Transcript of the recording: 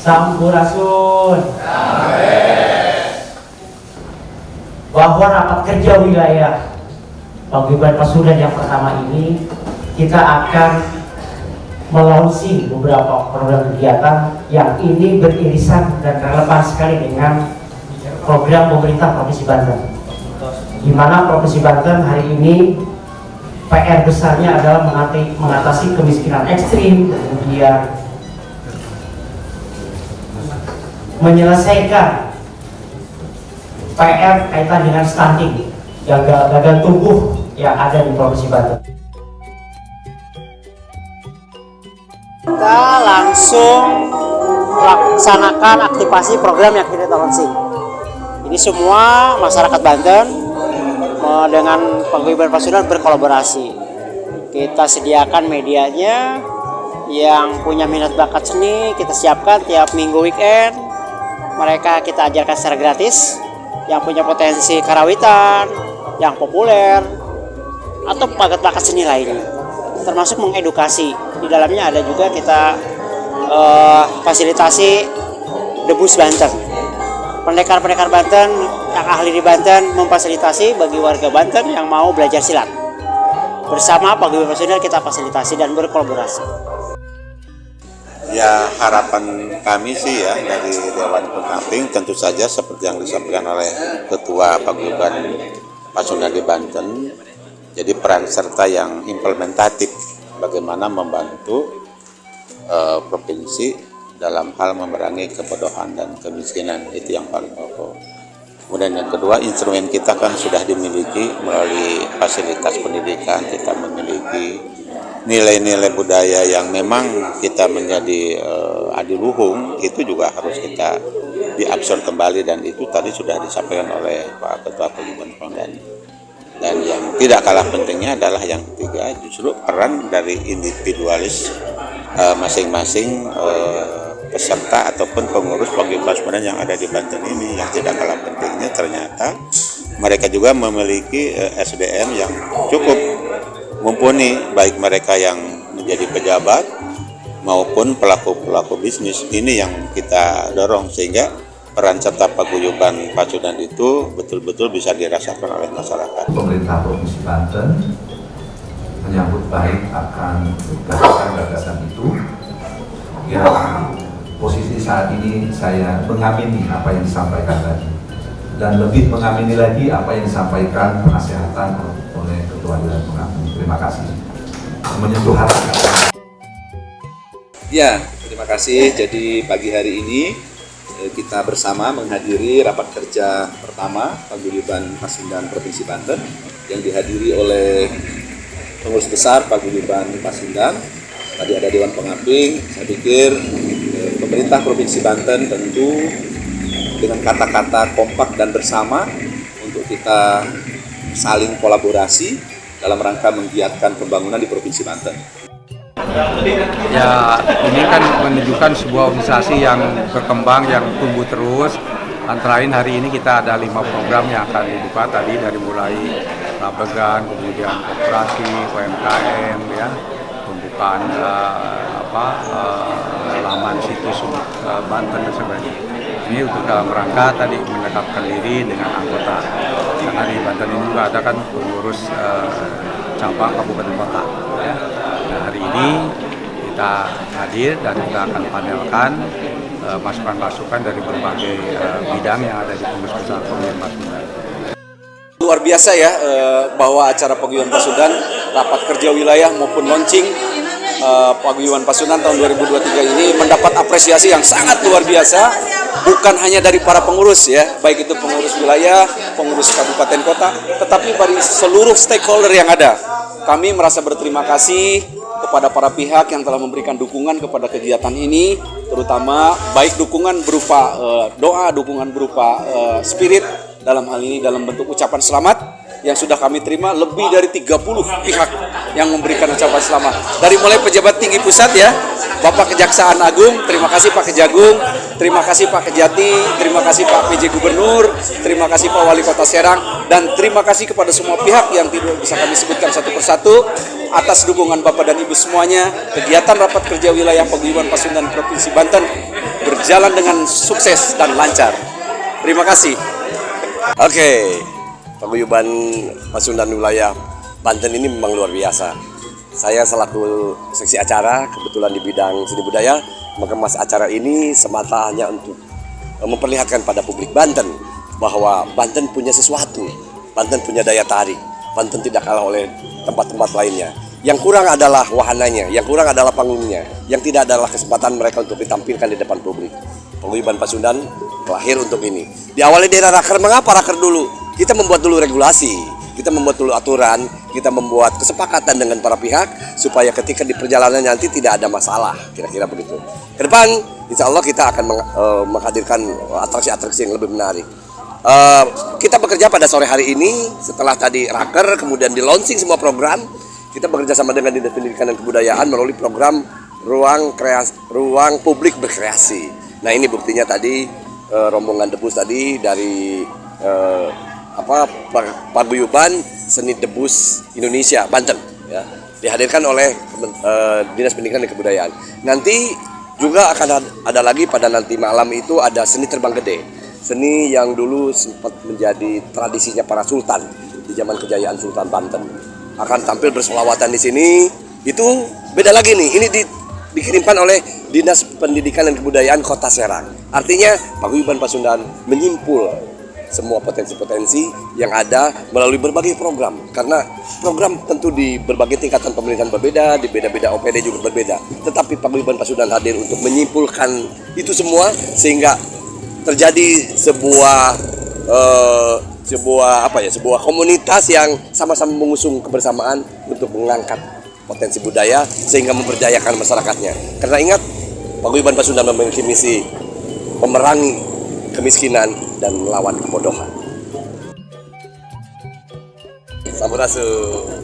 Sampurasun. Bahwa rapat kerja wilayah Paguyuban Pasundan yang pertama ini kita akan melaunching beberapa program kegiatan yang ini beririsan dan relevan sekali dengan program pemerintah Provinsi Banten. Di mana Provinsi Banten hari ini PR besarnya adalah mengatasi kemiskinan ekstrim, kemudian menyelesaikan PR kaitan dengan stunting, gagal tumbuh yang ada di Provinsi Banten. Kita langsung melaksanakan aktivasi program yang kita launching. Ini semua masyarakat Banten dengan Paguyuban Pasundan berkolaborasi. Kita sediakan medianya, yang punya minat bakat seni kita siapkan tiap minggu weekend. Mereka kita ajarkan secara gratis. Yang punya potensi karawitan, yang populer, atau bakat-bakat seni lainnya, termasuk mengedukasi. Di dalamnya ada juga kita fasilitasi debus Banten. Pendekar-pendekar Banten yang ahli di Banten memfasilitasi bagi warga Banten yang mau belajar silat. Bersama Paguyuban Pasundan kita fasilitasi dan berkolaborasi. Ya, harapan kami sih ya dari Dewan Pendamping tentu saja seperti yang disampaikan oleh Ketua Paguyuban Pasundan di Banten, jadi peran serta yang implementatif bagaimana membantu provinsi dalam hal memerangi kebodohan dan kemiskinan, itu yang paling pokok. Kemudian yang kedua, instrumen kita kan sudah dimiliki melalui fasilitas pendidikan, kita memiliki nilai-nilai budaya yang memang kita menjadi adiluhung, itu juga harus kita diabsorb kembali, dan itu tadi sudah disampaikan oleh Pak Ketua Paguyuban Pasundan. Dan yang tidak kalah pentingnya adalah yang ketiga, justru peran dari individualis masing-masing peserta ataupun pengurus Paguyuban Pasundan yang ada di Banten ini. Yang tidak kalah pentingnya ternyata mereka juga memiliki SDM yang cukup mumpuni, baik mereka yang menjadi pejabat maupun pelaku-pelaku bisnis. Ini yang kita dorong sehingga peran serta Paguyuban Pasundan itu betul-betul bisa dirasakan oleh masyarakat. Pemerintah Provinsi Banten menyambut baik akan gagasan-gagasan itu. Ya, posisi saat ini saya mengamini apa yang disampaikan tadi, dan lebih mengamini lagi apa yang disampaikan penasehatan oleh Ketua Dewan Pendamping. Terima kasih. Menyentuh hati. Ya, terima kasih. Jadi pagi hari ini kita bersama menghadiri rapat kerja pertama Paguyuban Pasundan Provinsi Banten yang dihadiri oleh pengurus besar Paguyuban Pasundan. Tadi ada Dewan Pendamping. Saya pikir pemerintah Provinsi Banten tentu dengan kata-kata kompak dan bersama untuk kita saling kolaborasi dalam rangka menggiatkan pembangunan di Provinsi Banten. Ya, ini kan menunjukkan sebuah organisasi yang berkembang, yang tumbuh terus. Antara lain hari ini kita ada 5 program yang akan dibuka tadi, dari mulai Rabegan, kemudian koperasi, UMKM, ya, pembukaan laman situs Banten dan sebagainya. Ini untuk dalam rangka tadi mendekatkan diri dengan anggota. Karena di Banten ini juga ada kan pengurus cabang kabupaten kota. Ya. Nah, hari ini kita hadir dan kita akan panelkan masukan-masukan dari berbagai bidang yang ada di pengurus besar Paguyuban Pasundan. Luar biasa ya bahwa acara Paguyuban Pasundan, rapat kerja wilayah maupun launching Paguyuban Pasundan tahun 2023 ini mendapat apresiasi yang sangat luar biasa, bukan hanya dari para pengurus ya, baik itu pengurus wilayah, pengurus kabupaten kota, tetapi dari seluruh stakeholder yang ada. Kami merasa berterima kasih kepada para pihak yang telah memberikan dukungan kepada kegiatan ini, terutama baik dukungan berupa doa, dukungan berupa spirit, dalam hal ini dalam bentuk ucapan selamat yang sudah kami terima lebih dari 30 pihak yang memberikan ucapan selamat. Dari mulai pejabat tinggi pusat ya, Bapak Kejaksaan Agung, terima kasih Pak Kejagung, terima kasih Pak Kejati, terima kasih Pak PJ Gubernur, terima kasih Pak Wali Kota Serang, dan terima kasih kepada semua pihak yang tidak bisa kami sebutkan satu persatu atas dukungan Bapak dan Ibu semuanya. Kegiatan rapat kerja wilayah Paguyuban Pasundan Provinsi Banten berjalan berjalan dengan sukses dan lancar. Terima kasih. Oke, paguyuban Pasundan wilayah Banten ini memang luar biasa. Saya selaku seksi acara, kebetulan di bidang seni budaya, mengemas acara ini semata hanya untuk memperlihatkan pada publik Banten bahwa Banten punya sesuatu, Banten punya daya tarik, Banten tidak kalah oleh tempat-tempat lainnya. Yang kurang adalah wahananya, yang kurang adalah panggungnya, yang tidak adalah kesempatan mereka untuk ditampilkan di depan publik. Paguyuban Pasundan lahir untuk ini. Diawali dari raker, mengapa raker dulu? Kita membuat dulu regulasi, kita membuat dulu aturan, kita membuat kesepakatan dengan para pihak supaya ketika di perjalanan nanti tidak ada masalah, kira-kira begitu. Ke depan, insya Allah kita akan menghadirkan atraksi-atraksi yang lebih menarik. Kita bekerja pada sore hari ini, setelah tadi raker, kemudian di launching semua program, kita bekerja sama dengan Dinas Pendidikan dan Kebudayaan melalui program ruang publik berkreasi. Nah ini buktinya tadi rombongan debus tadi dari Paguyuban Seni Debus Indonesia Banten ya, dihadirkan oleh Dinas Pendidikan dan Kebudayaan. Nanti juga akan ada lagi pada nanti malam itu ada seni terbang gede, seni yang dulu sempat menjadi tradisinya para sultan di zaman kejayaan Sultan Banten, akan tampil berselawatan di sini. Itu beda lagi nih, ini dikirimkan oleh Dinas Pendidikan dan Kebudayaan Kota Serang. Artinya Paguyuban Pasundan menyimpul semua potensi-potensi yang ada melalui berbagai program. Karena program tentu di berbagai tingkatan pemerintahan berbeda, di beda-beda OPD juga berbeda. Tetapi Paguyuban Pasundan hadir untuk menyimpulkan itu semua sehingga terjadi sebuah komunitas yang sama-sama mengusung kebersamaan untuk mengangkat potensi budaya sehingga memberdayakan masyarakatnya. Karena ingat, Paguyuban Pasundan memiliki misi memerangi kemiskinan dan melawan kebodohan. Sampurasun.